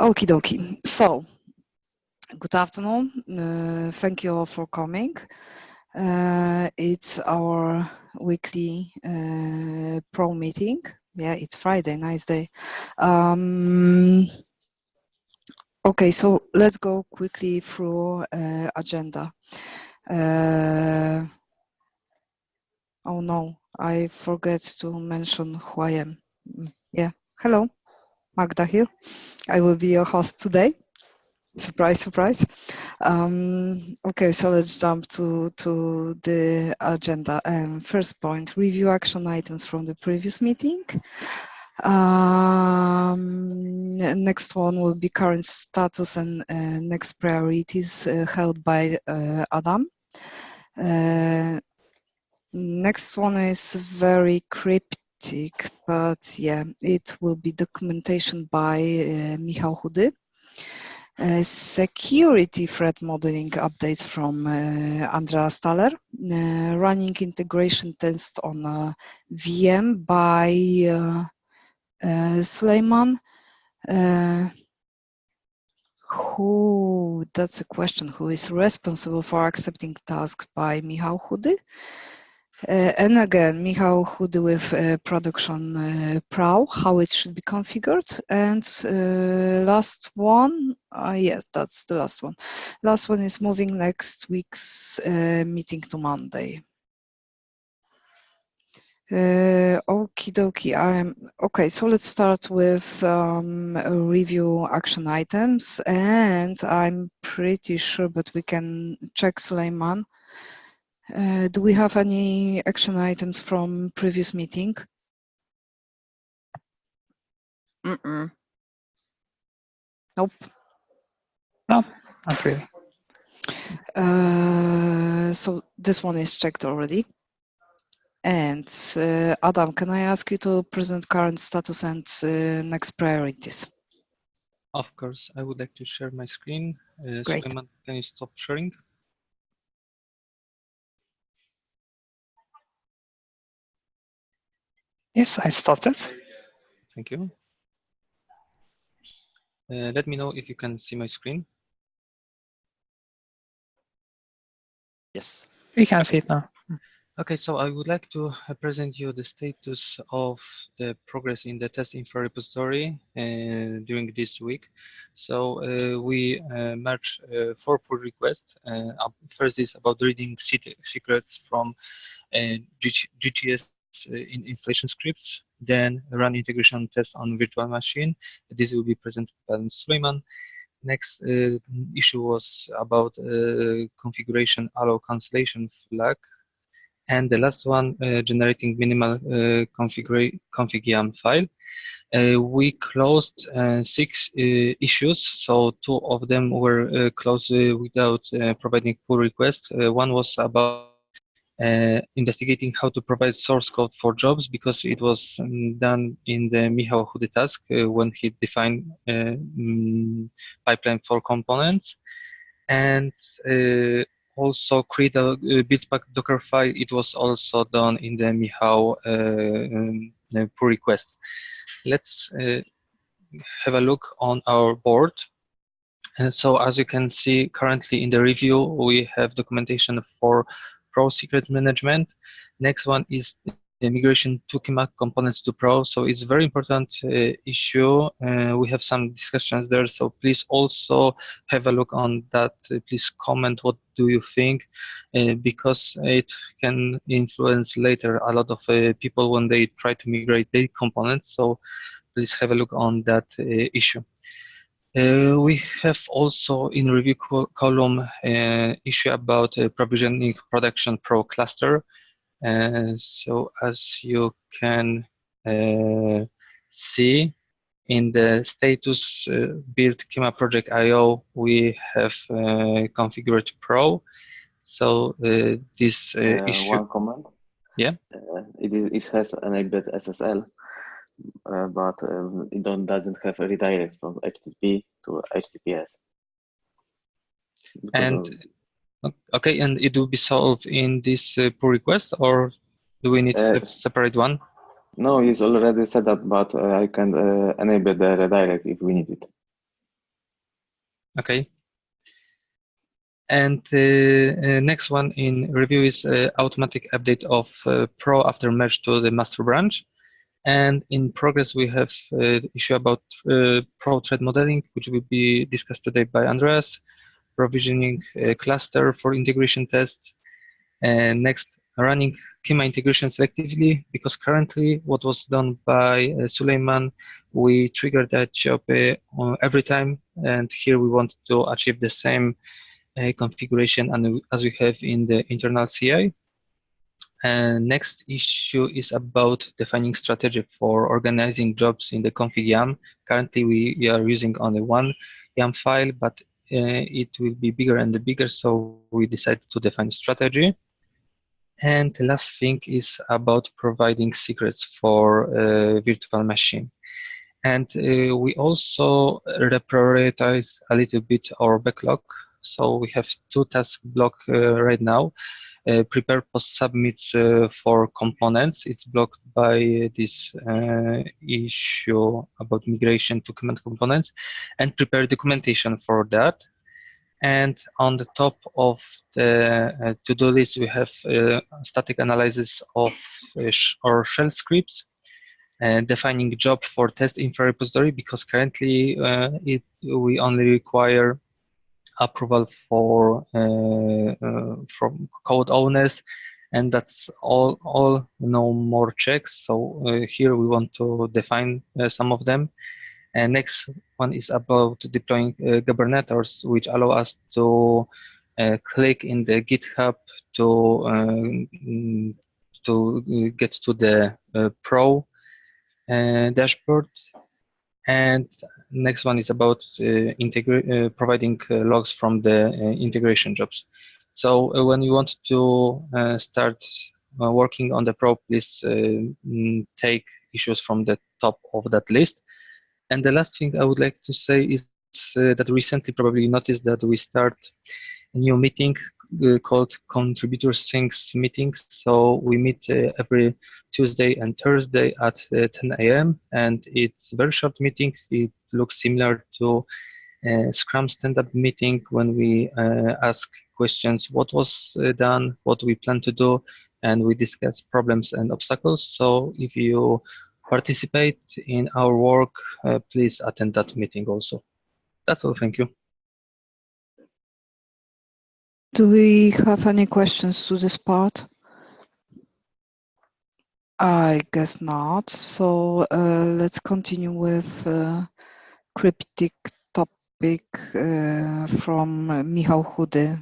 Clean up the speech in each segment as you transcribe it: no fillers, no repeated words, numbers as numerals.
Okie dokie. So, good afternoon. Thank you all for coming. It's our weekly pro meeting. Yeah, it's Friday, nice day. Okay, so let's go quickly through agenda. Oh no, I forget to mention who I am. Yeah, hello, Magda here. I will be your host today. Surprise, surprise. Okay, so let's jump to the agenda. First point, review action items from the previous meeting. Next one will be current status and next priorities held by Adam. Next one is very cryptic, but yeah, it will be documentation by Michał Chudy. Security threat modeling updates from Andreas Thaler, running integration test on VM by Suleiman. That's a question, who is responsible for accepting tasks by Michał Chudy? And again, Michał Chudy with production Prow, how it should be configured. And last one, yes, that's the last one. Last one is moving next week's meeting to Monday. Okie dokie. Okay, so let's start with review action items. And I'm pretty sure, but we can check Suleiman. Do we have any action items from previous meeting? Nope. No, not really. So this one is checked already. And Adam, can I ask you to present current status and next priorities? Of course, I would like to share my screen. Great. Suleiman, can you stop sharing? Yes, I stopped it. Thank you. Let me know if you can see my screen. Yes. We can see it now. Okay, so I would like to present you the status of the progress in the test info repository during this week. So we merged 4 pull requests. First is about reading secrets from GGS in installation scripts, then run integration test on virtual machine. This will be presented by Suleiman. Next issue was about configuration allow cancellation flag. And the last one, generating minimal config YAM file. We closed 6 issues, so 2 of them were closed without providing pull request. One was about investigating how to provide source code for jobs, because it was done in the Michał Chudy task when he defined pipeline for components. And also create a buildpack Docker file. It was also done in the Michał pull request. Let's have a look on our board. So as you can see, currently in the review, we have documentation for Pro secret management. Next one is the migration to Kyma components to Pro. So it's very important issue. We have some discussions there. So please also have a look on that. Please comment what do you think, because it can influence later a lot of people when they try to migrate their components. So please have a look on that issue. We have also in review column issue about provisioning production Pro cluster. So as you can see in the status build Kyma project IO, we have configured Pro. So this issue. One comment. Yeah. It has enabled SSL. But it doesn't have a redirect from HTTP to HTTPS. And okay, and it will be solved in this pull request, or do we need to have a separate one? No, it's already set up, but I can enable the redirect if we need it. Okay. And next one in review is automatic update of Pro after merge to the master branch. And in progress, we have issue about Pro thread modeling, which will be discussed today by Andreas, provisioning a cluster for integration tests, and next, running Kyma integration selectively, because currently what was done by Suleiman, we triggered that job every time, and here we want to achieve the same configuration as we have in the internal CI. And next issue is about defining strategy for organizing jobs in the config YAM. Currently, we are using only one YAM file, but it will be bigger and bigger, so we decided to define strategy. And the last thing is about providing secrets for virtual machine. And we also reprioritize a little bit our backlog. So we have two task block right now. Prepare post submits for components. It's blocked by this issue about migration to command components, and prepare documentation for that. And on the top of the to-do list, we have static analysis of our shell scripts, defining job for test infra repository, because currently we only require approval for from code owners, and that's all no more checks. So here we want to define some of them. And next one is about deploying Kuberneters, which allow us to click in the GitHub to get to the Pro dashboard. And next one is about providing logs from the integration jobs. So when you want to start working on the Pro, please take issues from the top of that list. And the last thing I would like to say is that recently probably you noticed that we start a new meeting called Contributor Syncs meeting. So we meet every Tuesday and Thursday at 10 a.m. and it's very short meetings. It looks similar to a Scrum stand-up meeting when we ask questions, what was done, what we plan to do, and we discuss problems and obstacles. So if you participate in our work, please attend that meeting also. That's all, thank you. Do we have any questions to this part? I guess not. So let's continue with cryptic topic from Michał Chudy,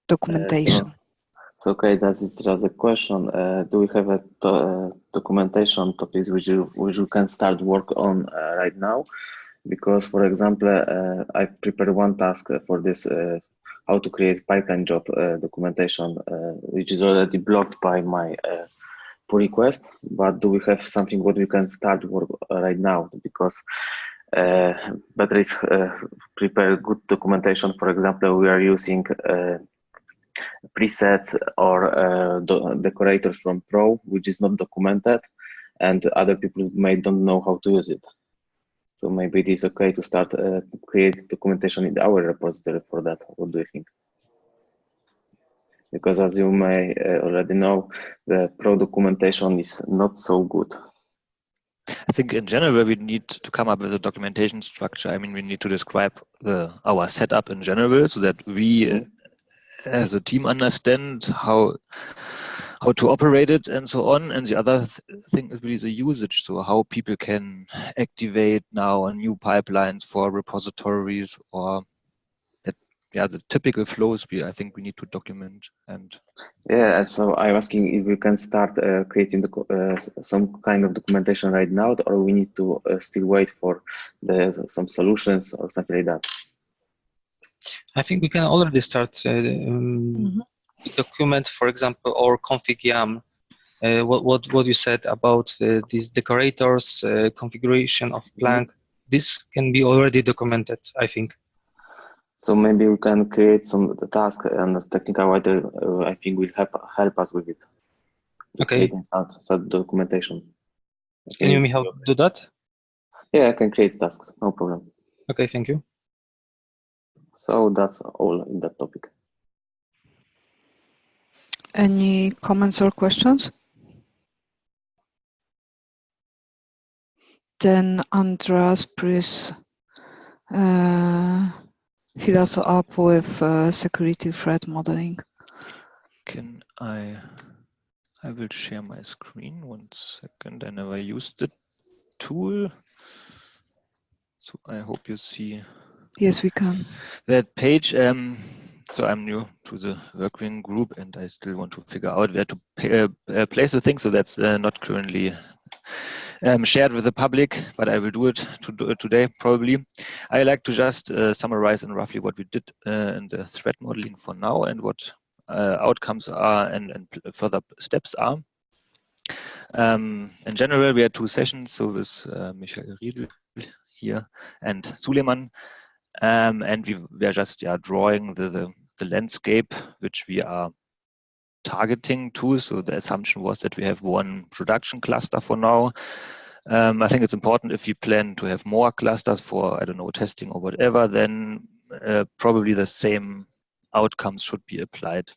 documentation. So okay, that is just a question. Do we have a documentation topics which you can start work on right now? Because, for example, I prepared one task for this how to create pipeline job documentation, which is already blocked by my pull request. But do we have something what we can start work right now? Because better is prepare good documentation. For example, we are using presets or decorators from Pro, which is not documented, and other people may don't know how to use it. So maybe it is okay to start create documentation in our repository for that. What do you think? Because as you may already know, the Pro documentation is not so good. I think in general we need to come up with a documentation structure. I mean, we need to describe our setup in general so that we as a team understand how to operate it and so on. And the other thing is really the usage. So how people can activate now new pipelines for repositories, or that, yeah, the typical flows I think we need to document. And yeah, and so I'm asking if we can start creating some kind of documentation right now, or we need to still wait for some solutions or something like that. I think we can already start document, for example, our config YAM. What you said about these decorators, configuration of Plank. This can be already documented, I think. So maybe we can create some task, and as technical writer, I think will help us with it. Okay. Some documentation. Can you, Michał, do that? Yeah, I can create tasks, no problem. Okay, thank you. So that's all in that topic. Any comments or questions? Then Andreas, please fill us up with security threat modeling. Can I will share my screen. 1 second. I never used the tool. So I hope you see. Yes, we can. That page. So I'm new to the working group and I still want to figure out where to place the thing. So that's not currently shared with the public, but I will do it today probably. I like to just summarize in roughly what we did in the threat modeling for now and what outcomes are and further steps are. In general, we had 2 sessions, so with Michael Riedl here and Suleiman, and we are just drawing the landscape which we are targeting to. So the assumption was that we have 1 production cluster for now. I think it's important if you plan to have more clusters for, I don't know, testing or whatever, then probably the same outcomes should be applied.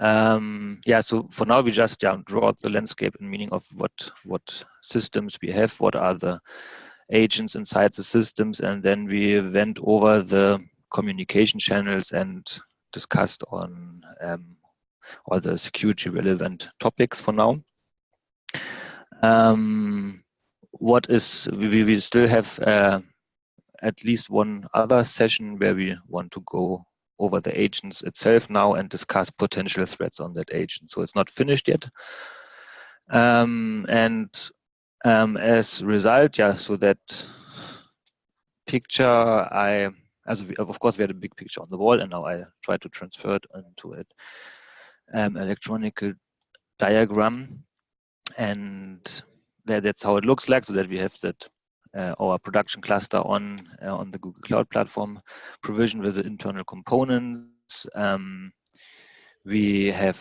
Yeah, so for now we just draw the landscape in meaning of what systems we have, what are the agents inside the systems, and then we went over the communication channels and discussed on all the security relevant topics for now. We still have at least 1 other session where we want to go over the agents itself now and discuss potential threats on that agent. So it's not finished yet. As a result, so that picture, of course we had a big picture on the wall and now I try to transfer it into an electronic diagram, and that's how it looks like, so that we have that our production cluster on the Google Cloud Platform provision with the internal components. We have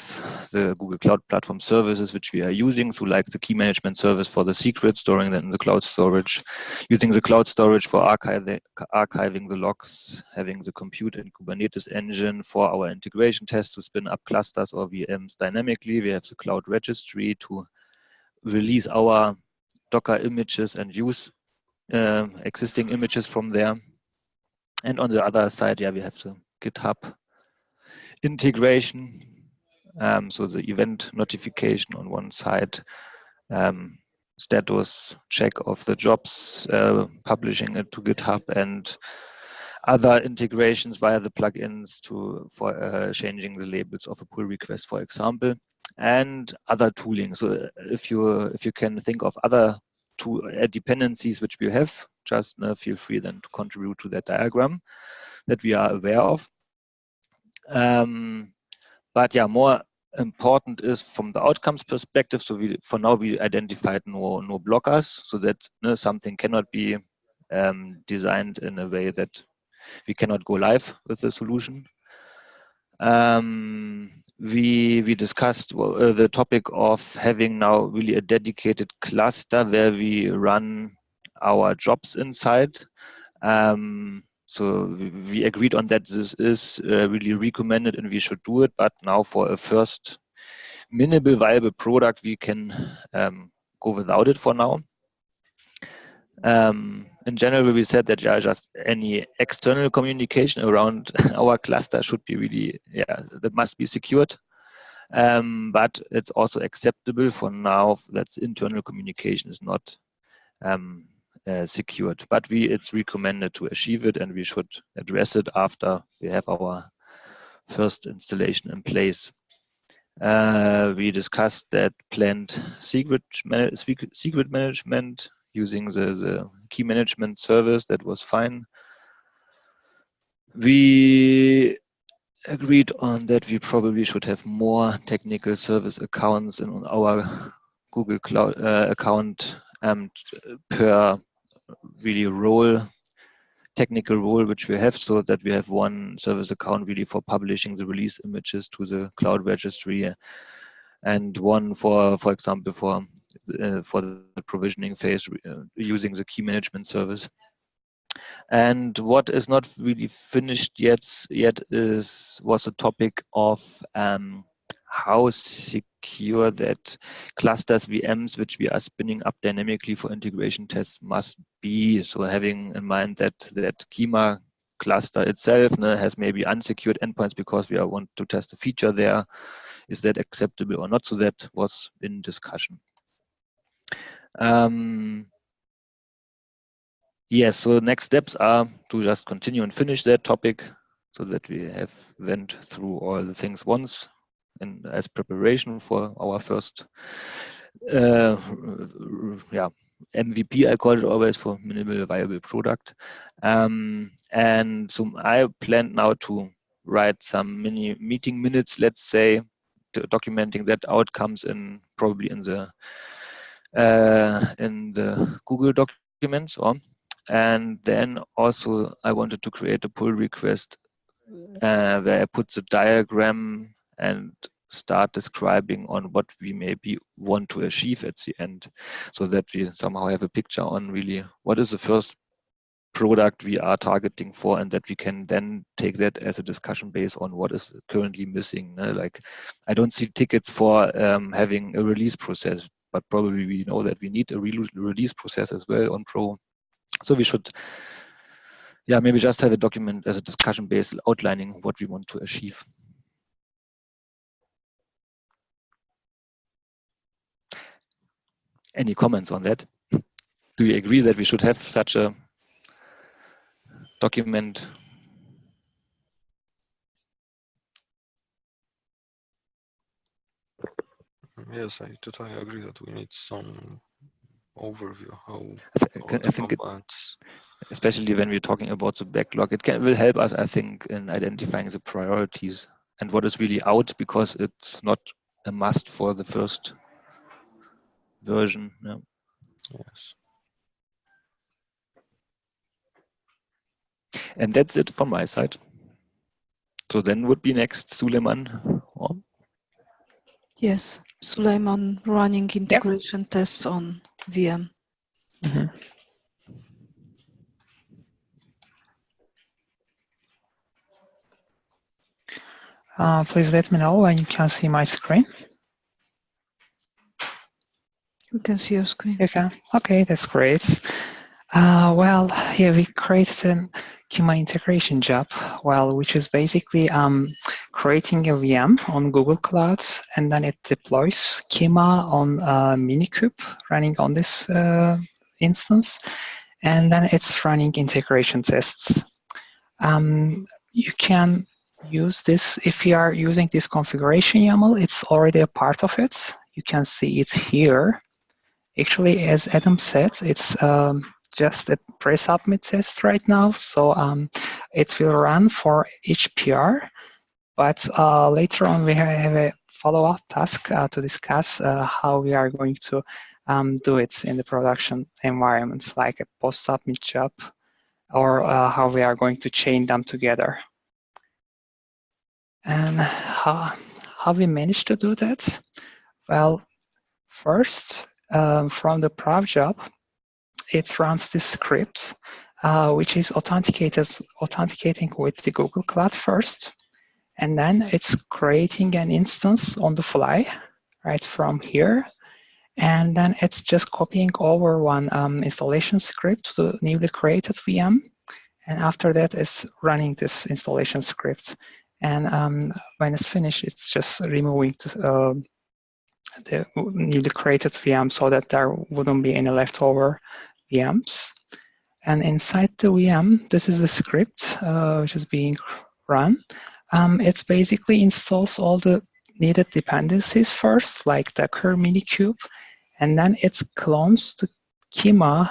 the Google Cloud Platform services which we are using, so like the key management service for the secrets, storing them in the cloud storage, using the cloud storage for archiving the logs, having the compute and Kubernetes engine for our integration tests to spin up clusters or VMs dynamically. We have the cloud registry to release our Docker images and use existing images from there. And on the other side, we have the GitHub integration. So the event notification on one side, status check of the jobs, publishing it to GitHub, and other integrations via the plugins for changing the labels of a pull request, for example, and other tooling. So if you can think of other dependencies which we have, just feel free then to contribute to that diagram that we are aware of. But more important is from the outcomes perspective. So for now we identified no blockers, so that something cannot be designed in a way that we cannot go live with the solution. We discussed the topic of having now really a dedicated cluster where we run our jobs inside. So we agreed on that this is really recommended and we should do it, but now for a first minimal viable product, we can go without it for now. In general, we said that just any external communication around our cluster should be really, that must be secured. But it's also acceptable for now that internal communication is not secured. But it's recommended to achieve it, and we should address it after we have our first installation in place. We discussed that planned secret management using the key management service. That was fine. We agreed on that we probably should have more technical service accounts in our Google Cloud account per really technical role which we have, so that we have one service account really for publishing the release images to the cloud registry, and one for example for the provisioning phase using the key management service. And what is not really finished yet was the topic of how secure that clusters VMs which we are spinning up dynamically for integration tests must be. So having in mind that Kyma cluster itself has maybe unsecured endpoints because we want to test a feature there. Is that acceptable or not? So that was in discussion. Yes, so the next steps are to just continue and finish that topic so that we have went through all the things once and as preparation for our first MVP, I call it always, for minimal viable product. And so I planned now to write some mini meeting minutes, let's say, documenting that outcomes in probably in the Google documents. And then also I wanted to create a pull request where I put the diagram and start describing on what we maybe want to achieve at the end, so that we somehow have a picture on really what is the first product we are targeting for, and that we can then take that as a discussion base on what is currently missing. Like, I don't see tickets for having a release process, but probably we know that we need a release process as well on Pro. So we should, maybe just have a document as a discussion base outlining what we want to achieve. Any comments on that? Do you agree that we should have such a document? Yes, I totally agree that we need some overview how I think especially when we're talking about the backlog, will help us, I think, in identifying the priorities and what is really out, because it's not a must for the first version. Yeah. Yes. And that's it from my side. So then would be next Suleiman. Yes, Suleiman running integration tests on VM. Mm-hmm. Please let me know when you can see my screen. We can see your screen. You can? Okay, that's great. Well, yeah, we created a Kyma integration job, which is basically creating a VM on Google Cloud, and then it deploys Kyma on Minikube running on this instance, and then it's running integration tests. You can use this if you are using this configuration YAML. It's already a part of it. You can see it's here. Actually, as Adam said, it's just a pre-submit test right now, so it will run for each PR, but later on we have a follow-up task to discuss how we are going to do it in the production environments, like a post-submit job, or how we are going to chain them together. And how we managed to do that? Well, first, from the Prow job, it runs this script, which is authenticating with the Google Cloud first, and then it's creating an instance on the fly, right from here, and then it's just copying over one installation script to the newly created VM, and after that, it's running this installation script. And when it's finished, it's just removing the newly created VM so that there wouldn't be any leftover VMs. And inside the VM, this is the script which is being run. It basically installs all the needed dependencies first, like Docker Minikube, and then it clones the Kyma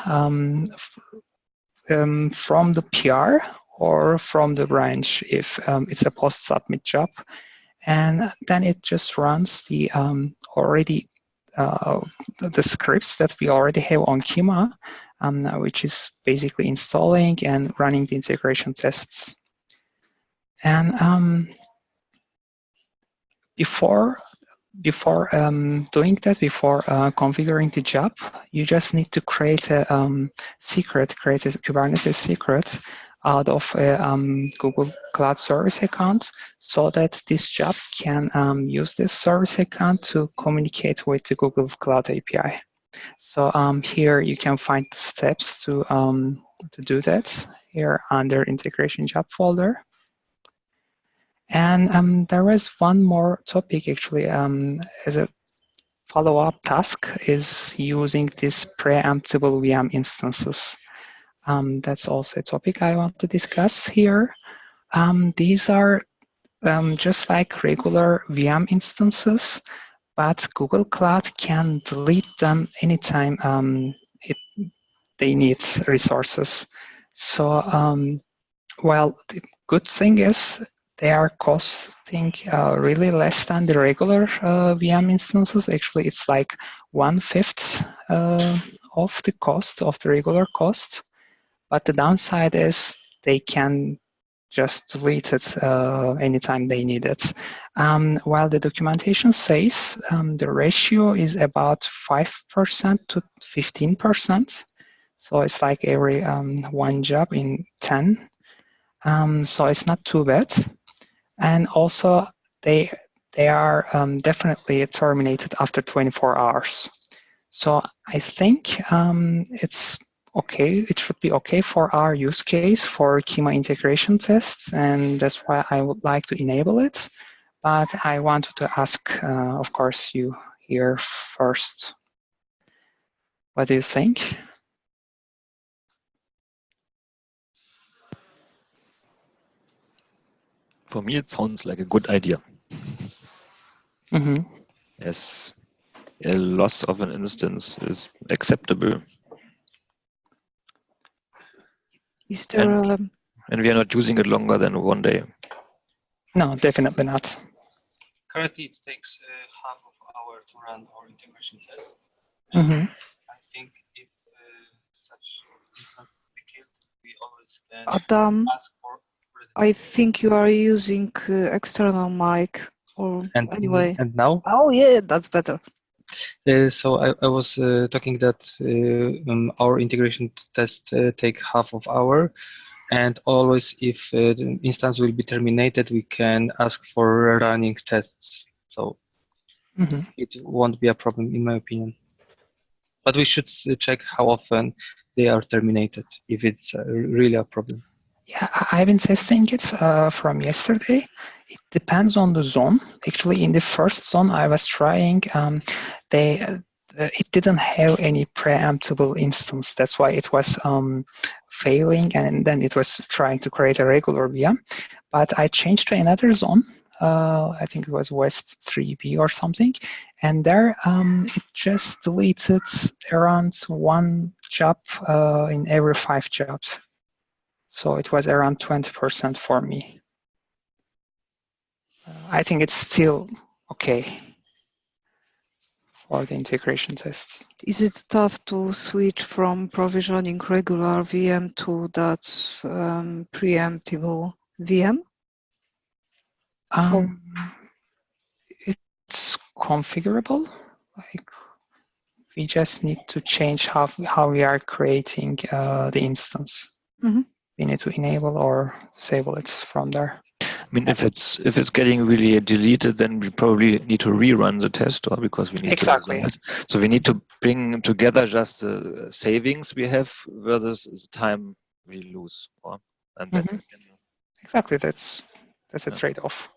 from the PR or from the branch if it's a post-submit job. And then it just runs the already the scripts that we already have on Kyma, which is basically installing and running the integration tests. And before before doing that, before configuring the job, you just need to create a secret, create a Kubernetes secret out of a Google Cloud Service account, so that this job can use this service account to communicate with the Google Cloud API. So here you can find the steps to do that here under integration job folder. And there was one more topic actually as a follow-up task is using these preemptible VM instances. That's also a topic I want to discuss here. These are just like regular VM instances, but Google Cloud can delete them anytime they need resources. So, well, the good thing is they are costing really less than the regular VM instances. Actually, it's like 1/5 of the cost of the regular cost. But the downside is they can just delete it anytime they need it. While the documentation says the ratio is about 5% to 15%. So it's like every one job in 10. So it's not too bad. And also they are definitely terminated after 24 hours. So I think it's okay. It should be okay for our use case for Kyma integration tests, and that's why I would like to enable it. But I wanted to ask, of course, you here first. What do you think? For me, it sounds like a good idea. Mm-hmm. Yes, a loss of an instance is acceptable. Is there And we are not using it longer than 1 day. No, definitely not. Currently, it takes half of an hour to run our integration test. Mm-hmm. I think if such instance be killed, we always can Adam, ask for. I think you are using external mic or anyway. And now? Oh yeah, that's better. So I was talking that our integration test take half of hour, and always if the instance will be terminated, we can ask for running tests. So it won't be a problem in my opinion. But we should check how often they are terminated if it's really a problem. Yeah, I've been testing it from yesterday. It depends on the zone. Actually, in the first zone I was trying, it didn't have any preemptible instance. That's why it was failing, and then it was trying to create a regular VM. But I changed to another zone. I think it was West 3B or something, and there it just deleted around one job in every 5 jobs. So it was around 20% for me. I think it's still okay for the integration tests. Is it tough to switch from provisioning regular VM to that preemptible VM? It's configurable. Like we just need to change how we are creating the instance. Mm-hmm. We need to enable or disable it from there. I mean, if it's getting really deleted, then we probably need to rerun the test, or because we need exactly. to. So we need to bring together just the savings we have versus the time we lose, and then exactly that's a trade-off.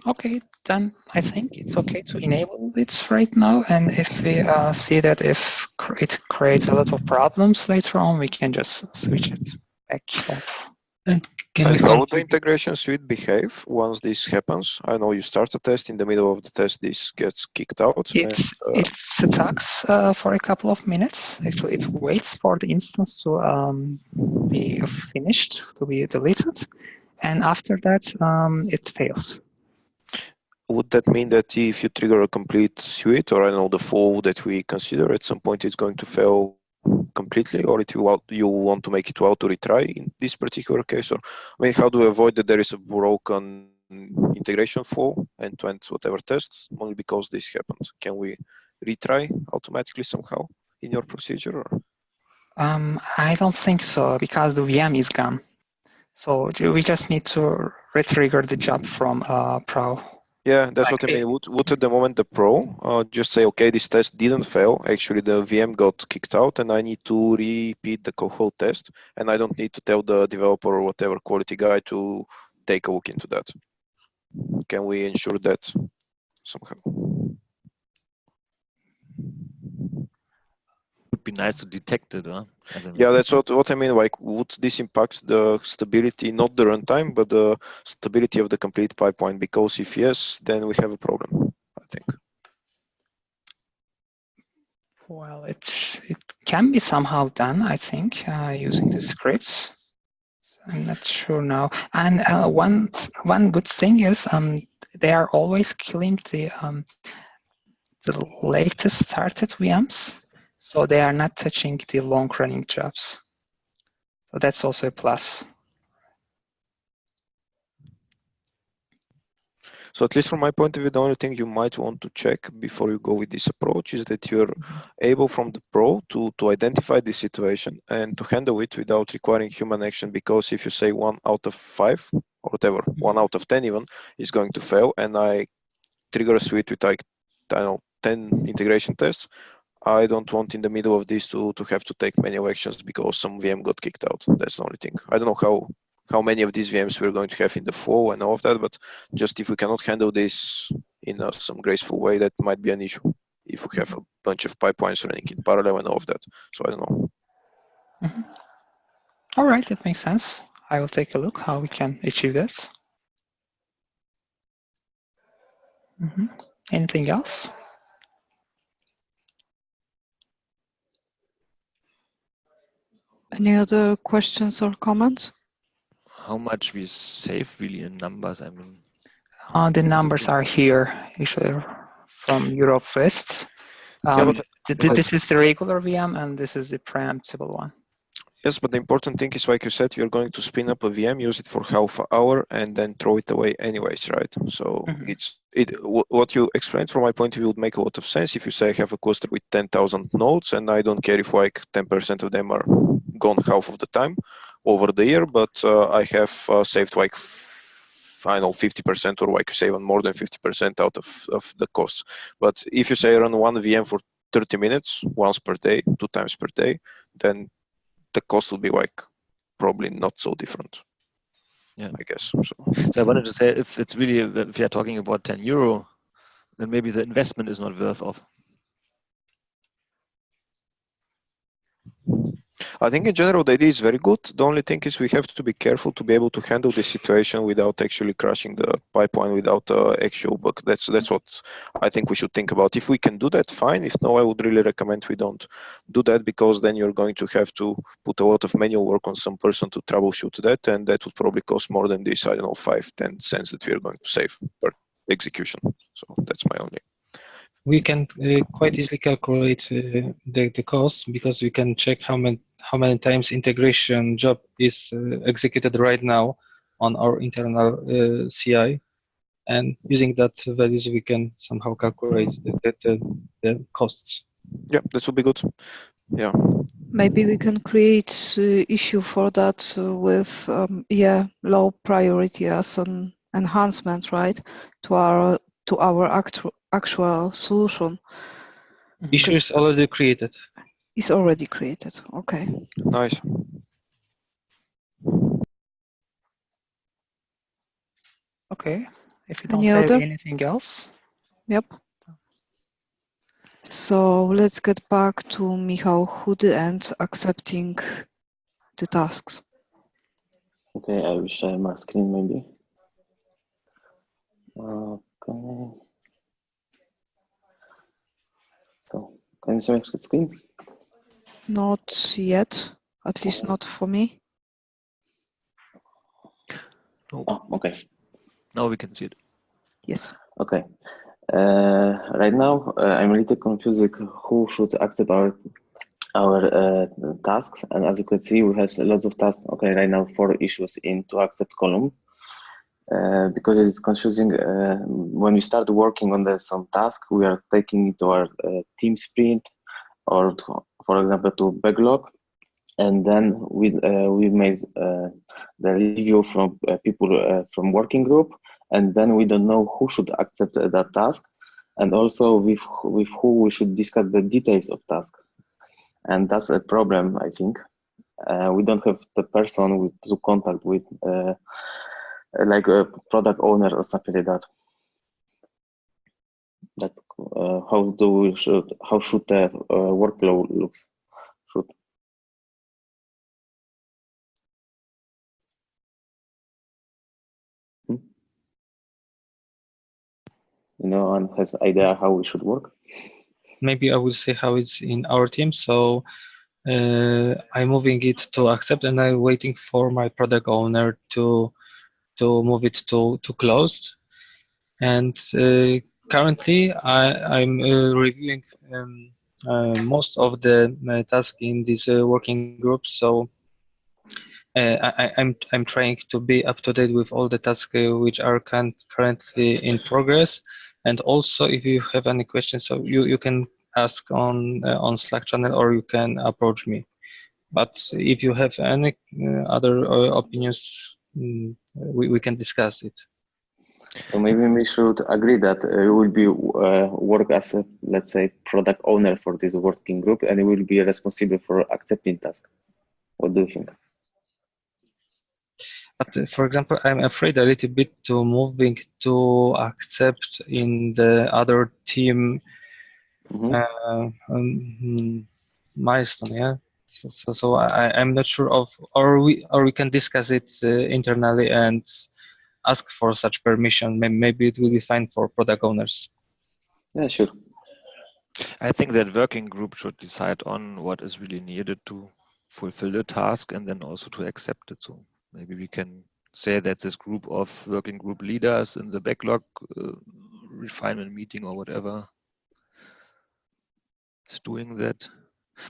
Okay, then I think it's okay to enable it right now. And if we see that if it creates a lot of problems later on, we can just switch it back off. And how would the integration suite behave once this happens? I know you start a test, in the middle of the test this gets kicked out. It attacks for a couple of minutes. Actually, it waits for the instance to be finished, to be deleted. And after that, it fails. Would that mean that if you trigger a complete suite, or I know the flow that we consider, at some point it's going to fail completely, or you want to make it auto retry in this particular case? Or I mean, how do we avoid that there is a broken integration flow, end-to-end whatever test, only because this happened. Can we retry automatically somehow in your procedure? Or? I don't think so, because the VM is gone. So we just need to retrigger the job from Prow. Yeah, that's what I mean. Would at the moment the Pro just say, okay, this test didn't fail. Actually, the VM got kicked out, and I need to repeat the whole test, and I don't need to tell the developer or whatever quality guy to take a look into that. Can we ensure that somehow? Would be nice to detect it, huh? Yeah, that's what I mean. Like, would this impact the stability, not the runtime, but the stability of the complete pipeline? Because if yes, then we have a problem, I think. Well, it can be somehow done, I think, using the scripts. I'm not sure now. And one good thing is they are always killing the latest started VMs, so they are not touching the long-running jobs. So that's also a plus. So at least from my point of view, the only thing you might want to check before you go with this approach is that you're able from the Pro to identify the situation and to handle it without requiring human action. Because if you say 1 out of 5 or whatever, 1 out of 10 even is going to fail, and I trigger a suite with like, I don't know, 10 integration tests, I don't want in the middle of this to have to take manual actions because some VM got kicked out. That's the only thing. I don't know how many of these VMs we're going to have in the flow and all of that, but just if we cannot handle this in some graceful way, that might be an issue if we have a bunch of pipelines running in parallel and all of that. So I don't know. Mm-hmm. All right, that makes sense. I will take a look how we can achieve that. Mm-hmm. Anything else? Any other questions or comments? How much we save really in numbers? I mean, the numbers are here, actually, from Europe West. This is the regular VM, and this is the preemptible one. Yes, but the important thing is, like you said, you're going to spin up a VM, use it for half an hour, and then throw it away anyways, right? So what you explained from my point of view would make a lot of sense if you say I have a cluster with 10,000 nodes, and I don't care if like 10% of them are gone half of the time over the year, but I have saved like, I know, 50% or like you say even more than 50% out of the costs. But if you say run one VM for 30 minutes, once per day, 2 times per day, then the cost will be like probably not so different. Yeah, I guess. So I wanted to say, if it's really, if you are talking about 10 euro, then maybe the investment is not worth of. I think in general the idea is very good. The only thing is we have to be careful to be able to handle the situation without actually crashing the pipeline without actual bug. That's what I think we should think about. If we can do that, fine. If no, I would really recommend we don't do that, because then you're going to have to put a lot of manual work on some person to troubleshoot that, and that would probably cost more than this, I don't know, 5-10 cents that we are going to save per execution. So that's my only. We can quite easily calculate the cost, because we can check how many times integration job is executed right now on our internal CI, and using that values we can somehow calculate the costs. Yeah, this would be good. Yeah. Maybe we can create issue for that with low priority as an enhancement, right, to our actual solution. Issue is already created. It's already created. Okay. Nice. Okay. If you don't have anything else. Yep. So let's get back to Michał Chudy and accepting the tasks. Okay, I will share my screen maybe. Okay. So, can you share the screen? Not yet, at least not for me. Oh, okay. Now we can see it. Yes. Okay. Right now, I'm a little confused who should accept our tasks, and as you can see, we have lots of tasks. Okay, right now 4 issues in to accept column. because it is confusing. When we start working on some task, we are taking it to our team sprint or, for example, to backlog, and then we make the review from people from working group, and then we don't know who should accept that task, and also with who we should discuss the details of task, and that's a problem, I think. We don't have the person to contact with, like a product owner or something like that. That how should the workflow looks? No one has idea how we should work? Maybe I will say how it's in our team. So I'm moving it to accept, and I'm waiting for my product owner to move it to closed. And currently, I'm reviewing most of the tasks in this working group. So I'm trying to be up to date with all the tasks which are currently in progress. And also, if you have any questions, so you can ask on Slack channel, or you can approach me. But if you have any other opinions, we can discuss it. So maybe we should agree that you will be work as a, let's say, product owner for this working group, and you will be responsible for accepting tasks. What do you think? But for example, I'm afraid a little bit to moving to accept in the other team milestone. Yeah. So I'm not sure of, or we can discuss it internally and ask for such permission. Maybe it will be fine for product owners. Yeah, sure. I think that working group should decide on what is really needed to fulfill the task and then also to accept it. So maybe we can say that this group of working group leaders in the backlog refinement meeting or whatever is doing that.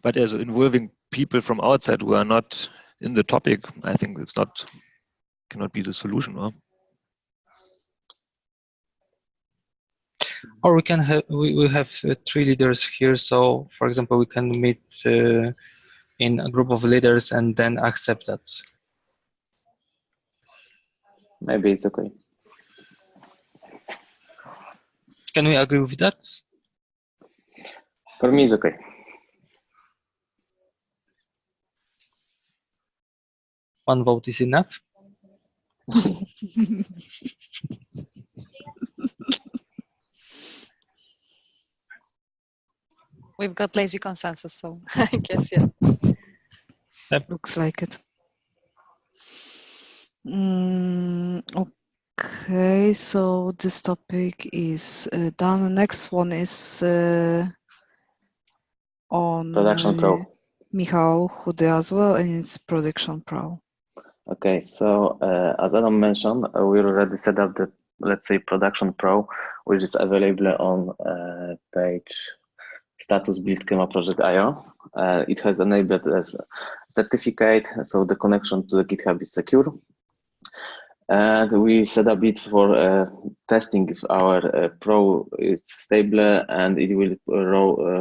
But as involving people from outside who are not in the topic, I think it's cannot be the solution, no? Or we can have we have 3 leaders here. So for example, we can meet in a group of leaders and then accept that. Maybe it's okay. Can we agree with that? For me, it's okay. One vote is enough. We've got lazy consensus, so I guess yes. Looks like it. Okay, so this topic is done. Next one is on Production Pro. Michał Chudy as well, and it's Production Pro. Okay, so as Adam mentioned, we already set up the, let's say, Production Pro, which is available on page status build Kyma project.io. It has enabled as certificate, so the connection to the GitHub is secure. And we set up it for testing if our Pro is stable and it will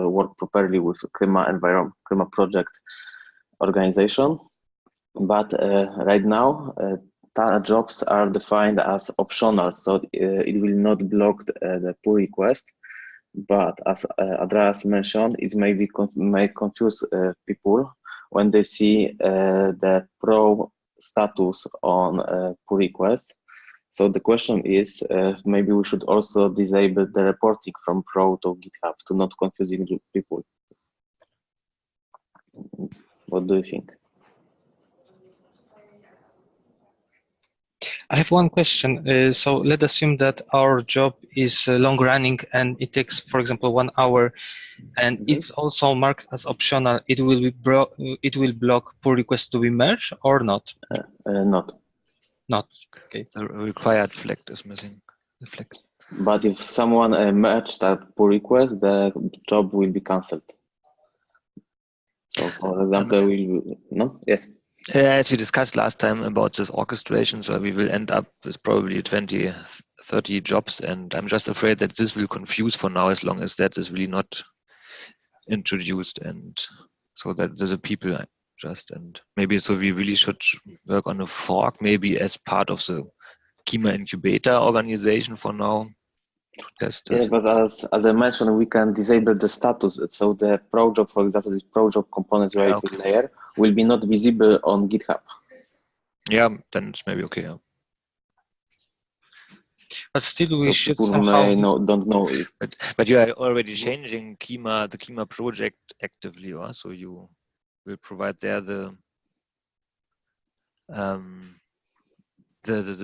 work properly with Kyma environment, Kyma project organization. But right now, jobs are defined as optional, so it will not block the pull request. But as Andreas mentioned, it may confuse people when they see the Pro status on pull request. So the question is, maybe we should also disable the reporting from Pro to GitHub to not confusing people. What do you think? I have one question. So let's assume that our job is long running and it takes, for example, 1 hour, and it's also marked as optional. It will block pull request to be merged or not? Not. Not. Okay. The required flag is missing. The flag. But if someone merged that pull request, the job will be cancelled. So, for example, no? Yes. As we discussed last time about this orchestration, so we will end up with probably 20, 30 jobs, and I'm just afraid that this will confuse for now as long as that is really not introduced, and so that the people just, and maybe so we really should work on a fork maybe as part of the Kyma incubator organization for now to test it. Yeah, but as I mentioned, we can disable the status. So the Pro job, for example, this Pro job components related layer will be not visible on GitHub. Yeah, then it's maybe okay. Yeah. But still, we So should people who somehow. don't know if. But you are already changing the Kyma project actively, or so you will provide there the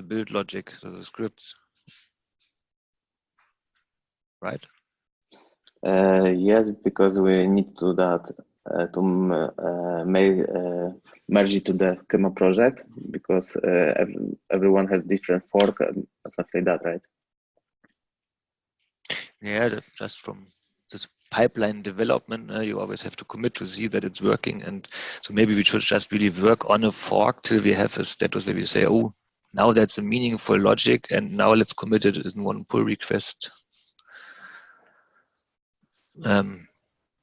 build logic, so the scripts, right? Yes, because we need to do that to merge it to the Kyma project, because everyone has different fork and stuff like that, right? Yeah, just from this pipeline development, you always have to commit to see that it's working, and so maybe we should just really work on a fork till we have a status where we say, oh, now that's a meaningful logic, and now let's commit it in one pull request.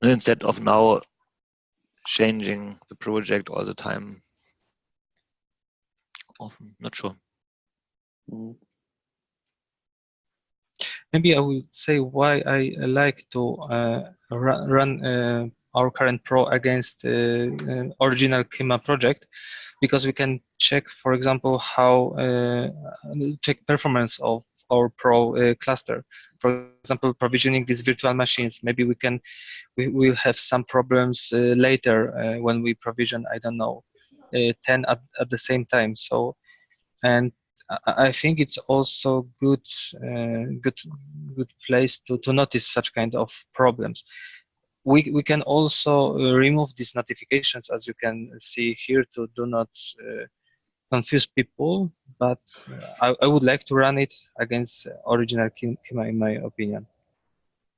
Instead of now changing the project all the time. Often, not sure. Maybe I would say why I like to run our current Pro against original Kyma project, because we can check, for example, how check performance of our Pro cluster. For example, provisioning these virtual machines. Maybe we will have some problems later when we provision, I don't know, 10 at the same time. So, and I think it's also good place to notice such kind of problems. We can also remove these notifications, as you can see here, to do not confuse people, but I would like to run it against original Kyma, in my opinion.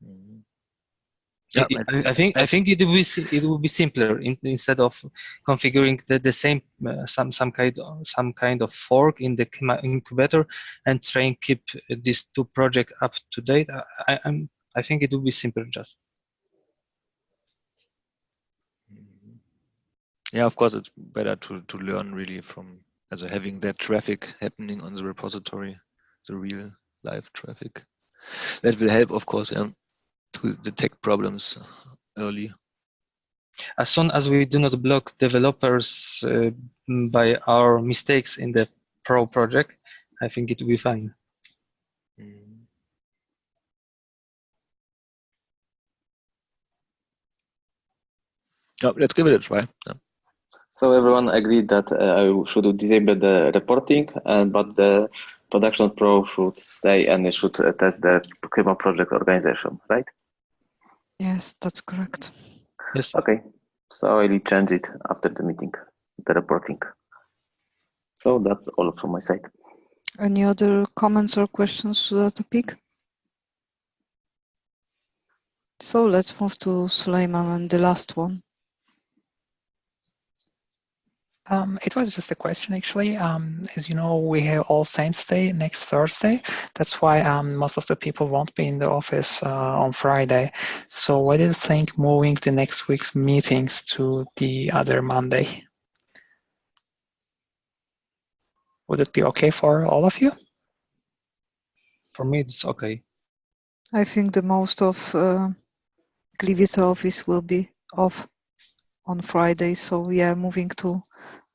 Mm-hmm. I think it will be simpler instead of configuring the same some kind of fork in the Kyma incubator and try and keep these two projects up to date. I think it will be simpler just. Yeah, of course, it's better to learn really from having that traffic happening on the repository, the real live traffic. That will help, of course, to detect problems early. As soon as we do not block developers by our mistakes in the Pro project, I think it will be fine. Oh, let's give it a try. Yeah. So everyone agreed that I should disable the reporting, but the production Pro should stay and it should test the Kyma project organization, right? Yes, that's correct. Yes. Okay, so I will change it after the meeting, the reporting. So that's all from my side. Any other comments or questions to that topic? So let's move to Sulaiman and the last one. It was just a question, actually. As you know, we have All Saints Day next Thursday. That's why most of the people won't be in the office on Friday. So what do you think moving the next week's meetings to the other Monday? Would it be okay for all of you? For me, it's okay. I think the most of Gliwice office will be off on Friday, so yeah, moving to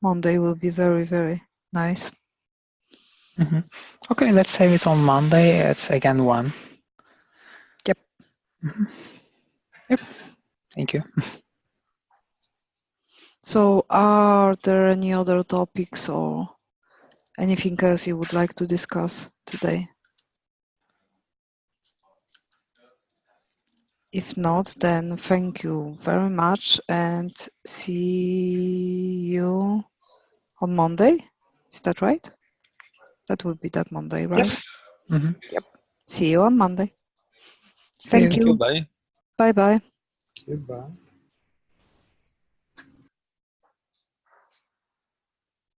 Monday will be very, very nice. Mm-hmm. Okay, let's say it's on Monday. It's again 1. Yep. Mm-hmm. Yep. Thank you. So are there any other topics or anything else you would like to discuss today? If not, then thank you very much and see you on Monday. Is that right? That would be that Monday, right? Yes. Mm-hmm. Yep. See you on Monday. See Thank you. you. Bye. Bye-bye. Goodbye.